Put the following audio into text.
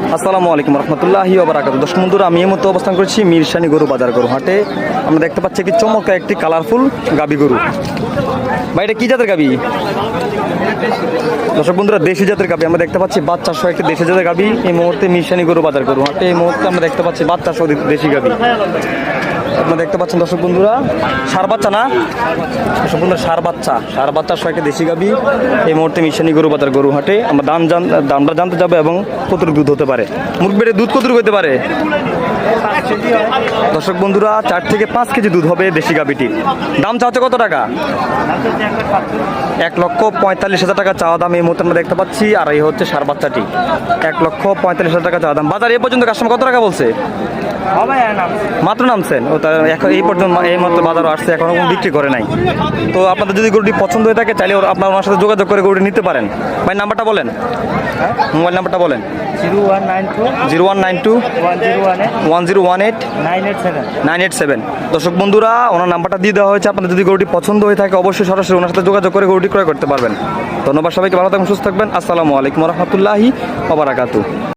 আসসালামু আলাইকুম রহমতুল্লাহি ওয়া বারাকাতুহু। দর্শক বন্ধুরা, আমি এই মুহূর্তে অবস্থান করছি মিরসানি গরু বাজার গরু হাটে। আমরা দেখতে পাচ্ছি কি চমৎকার একটি কালারফুল গাবি গরু। ভাই, এটা কি জাতের গাবি? দর্শক বন্ধুরা, দেশি জাতের গাবি আমরা দেখতে পাচ্ছি, বাচ্চা সহ একটি দেশি জাতের গাবি এই মুহূর্তে মিরসানি গরু বাজার গরু হাটে। এই মুহূর্তে আমরা দেখতে পাচ্ছি বাচ্চা সহ দেশি গাবি। আপনারা দেখতে পাচ্ছেন দর্শক বন্ধুরা, সার বাচ্চা না, দর্শক বন্ধুরা সার বাচ্চা সহ একটা দেশি গাবি এই মুহূর্তে মিরসানি গরু বাজার গরু হাটে। আমরা দামটা জানতে যাবো এবং কতটুকু দুধ হতে পারে। মুরগির দুধ কতটুকু হতে পারে? দর্শক বন্ধুরা, 4 থেকে 5 কেজি দুধ হবে দেশি গাবিটি। দাম চাচ্ছে কত টাকা? 1,45,000 টাকা চাওয়া দাম এই মুহূর্তে আমরা দেখতে পাচ্ছি। আর এই হচ্ছে সার বাচ্চাটি, 1,45,000 টাকা চাওয়া দাম। বাজার এ পর্যন্ত কাস্টমার কত টাকা বলছে? মাত্র নামছেন ও, তার এখন এই পর্যন্ত এই মাত্র বাজারও আসছে, এখনো বিক্রি করে নাই। তো আপনাদের যদি গরুটি পছন্দ হয়ে থাকে তাহলে আপনার ওনার সাথে যোগাযোগ করে গরুটি নিতে পারেন। ভাই, নাম্বারটা বলেন, মোবাইল নাম্বারটা বলেন। 0192 1018 987। দর্শক বন্ধুরা, ওনার নাম্বারটা দিয়ে দেওয়া হয়েছে। আপনাদের যদি গরুটি পছন্দ হয়ে থাকে অবশ্যই সরাসরি ওনার সাথে যোগাযোগ করে গরুটি ক্রয় করতে পারবেন। ধন্যবাদ সবাইকে, ভালো থাকবেন, সুস্থ থাকবেন। আসসালামু আলাইকুম রহমতুল্লাহি ওয়া বারাকাতুহু।